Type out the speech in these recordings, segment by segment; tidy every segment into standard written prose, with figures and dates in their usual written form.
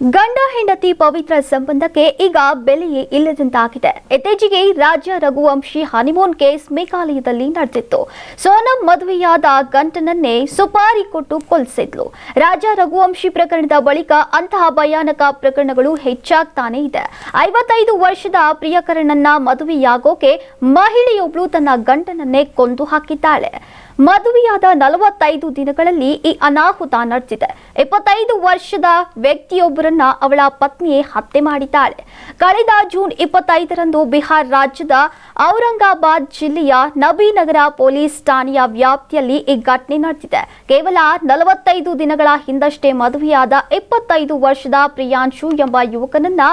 ಗಂಡ ಹೆಂಡತಿ ಪವಿತ್ರ ಸಂಬಂಧಕ್ಕೆ ಈಗ ಬೆಲೆಯೇ ಇಲ್ಲದಂತಾಗಿದೆ. ಇತ್ತೀಚೆಗೆ ರಾಜ ರಘುವಂಶಿ ಹನಿಮೂನ್ ಕೇಸ್ ಮೇಘಾಲಯದಲ್ಲಿ ನಡೆದಿತ್ತು. ಸೋನಂ ಮದುವೆಯಾದ ಗಂಡನನ್ನೇ ಸುಪಾರಿ ಕೊಟ್ಟು ಕೊಲ್ಲಿಸಿದ್ಲು. ರಾಜ ರಘುವಂಶಿ ಪ್ರಕರಣದ ಬಳಿಕ ಅಂತಹ ಭಯಾನಕ ಪ್ರಕರಣಗಳು ಹೆಚ್ಚಾಗ್ತಾನೆ ಇದೆ. 55 ವರ್ಷದ ಪ್ರಿಯಕರನನ್ನ ಮದುವೆಯಾಗೋಕೆ ಮಹಿಳೆಯೊಬ್ಬಳು ತನ್ನ ಗಂಡನನ್ನೇ ಕೊಂದು ಹಾಕಿದ್ದಾಳೆ. ಮದುವೆಯಾದ 45 ದಿನಗಳಲ್ಲಿ ಈ ಅನಾಹುತ ನಡೆದಿದೆ. 25 ವರ್ಷದ ವ್ಯಕ್ತಿಯೊಬ್ಬರನ್ನ ಅವಳ ಪತ್ನಿಯೇ ಹತ್ಯೆ ಮಾಡಿದ್ದಾಳೆ. ಕಳೆದ ಜೂನ್ 25ರಂದು ಬಿಹಾರ ರಾಜ್ಯದ ಔರಂಗಾಬಾದ್ ಜಿಲ್ಲೆಯ ನಬೀನಗರ ಪೊಲೀಸ್ ಠಾಣೆಯ ವ್ಯಾಪ್ತಿಯಲ್ಲಿ ಈ ಘಟನೆ ನಡೆದಿದೆ. ಕೇವಲ 45 ದಿನಗಳ ಹಿಂದಷ್ಟೇ ಮದುವೆಯಾದ 25 ವರ್ಷದ ಪ್ರಿಯಾಂಶು ಎಂಬ ಯುವಕನನ್ನ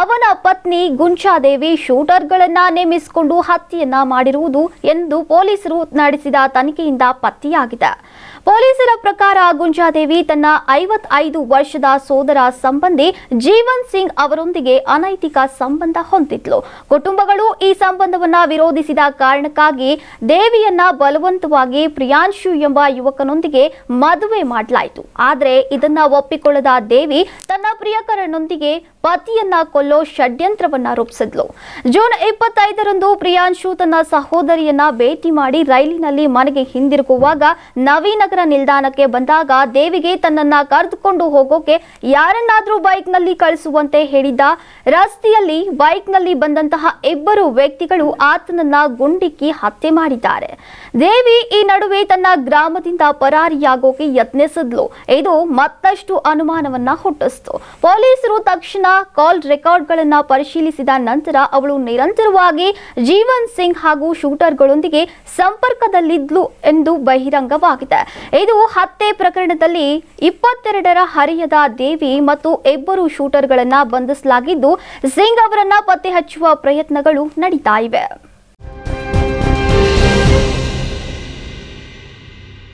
ಅವನ ಪತ್ನಿ ಗುಂಜಾದೇವಿ ಶೂಟರ್ಗಳನ್ನ ನೇಮಿಸಿಕೊಂಡು ಹತ್ಯೆಯನ್ನ ಮಾಡಿರುವುದು ಎಂದು ಪೊಲೀಸರು ನಡೆಸಿದ ತನಿಖೆಯಿಂದ ಪತ್ತೆಯಾಗಿದೆ. ಪೊಲೀಸರ ಪ್ರಕಾರ ಗುಂಜಾದೇವಿ ತನ್ನ 55 ವರ್ಷದ ಸೋದರ ಸಂಬಂಧಿ ಜೀವನ್ ಸಿಂಗ್ ಅವರೊಂದಿಗೆ ಅನೈತಿಕ ಸಂಬಂಧ ಹೊಂದಿದ್ಲು. ಕುಟುಂಬಗಳು ಈ ಸಂಬಂಧವನ್ನ ವಿರೋಧಿಸಿದ ಕಾರಣಕ್ಕಾಗಿ ದೇವಿಯನ್ನ ಬಲವಂತವಾಗಿ ಪ್ರಿಯಾಂಶು ಎಂಬ ಯುವಕನೊಂದಿಗೆ ಮದುವೆ ಮಾಡಲಾಯಿತು. ಆದರೆ ಇದನ್ನ ಒಪ್ಪಿಕೊಳ್ಳದ ದೇವಿ ತನ್ನ ಪ್ರಿಯಕರನೊಂದಿಗೆ ಪತಿಯನ್ನ ಕೊಲ್ಲೋ ಷಡ್ಯಂತ್ರವನ್ನ ರೂಪಿಸಿದ್ಲು. ಜೂನ್ 25ರಂದು ಪ್ರಿಯಾಂಶು ತನ್ನ ಸಹೋದರಿಯನ್ನ ಭೇಟಿ ಮಾಡಿ ರೈಲಿನಲ್ಲಿ ಮನೆಗೆ ಹಿಂದಿರುಗುವಾಗ ನವೀನಗರ ನಿಲ್ದಾಣಕ್ಕೆ ಬಂದಾಗ ದೇವಿಗೆ ತನ್ನನ್ನ ಕರೆದುಕೊಂಡು ಹೋಗೋಕೆ ಯಾರನ್ನಾದ್ರೂ ಬೈಕ್ನಲ್ಲಿ ಕಳಿಸುವಂತೆ ಹೇಳಿದ್ದ. ರಸ್ತೆಯಲ್ಲಿ ಬೈಕ್ನಲ್ಲಿ ಬಂದಂತಹ ಇಬ್ಬರು ವ್ಯಕ್ತಿಗಳು ಆತನನ್ನ ಗುಂಡಿಕ್ಕಿ ಹತ್ಯೆ ಮಾಡಿದ್ದಾರೆ. ದೇವಿ ಈ ನಡುವೆ ತನ್ನ ಗ್ರಾಮದಿಂದ ಪರಾರಿಯಾಗೋಕೆ ಯತ್ನಿಸಿದ್ಲು. ಇದು ಮತ್ತಷ್ಟು ಅನುಮಾನವನ್ನ ಹುಟ್ಟಿಸಿತು. ಪೊಲೀಸರು ತಕ್ಷಣ ಕಾಲ್ ರೆಕಾರ್ಡ್ಗಳನ್ನ ಪರಿಶೀಲಿಸಿದ ನಂತರ ಅವಳು ನಿರಂತರವಾಗಿ ಜೀವನ್ ಸಿಂಗ್ ಹಾಗೂ ಶೂಟರ್ಗಳೊಂದಿಗೆ ಸಂಪರ್ಕದಲ್ಲಿದ್ಲು ಎಂದು ಬಹಿರಂಗವಾಗಿದೆ. ಇದು ಹತ್ಯೆ ಪ್ರಕರಣದಲ್ಲಿ 22ರ ಹರೆಯದ ದೇವಿ ಮತ್ತು ಇಬ್ಬರು ಶೂಟರ್ಗಳನ್ನ ಬಂಧಿಸಲಾಗಿದ್ದು, ಸಿಂಗ್ ಅವರನ್ನ ಪತ್ತೆ ಹಚ್ಚುವ ಪ್ರಯತ್ನಗಳು ನಡೀತಾ ಇವೆ.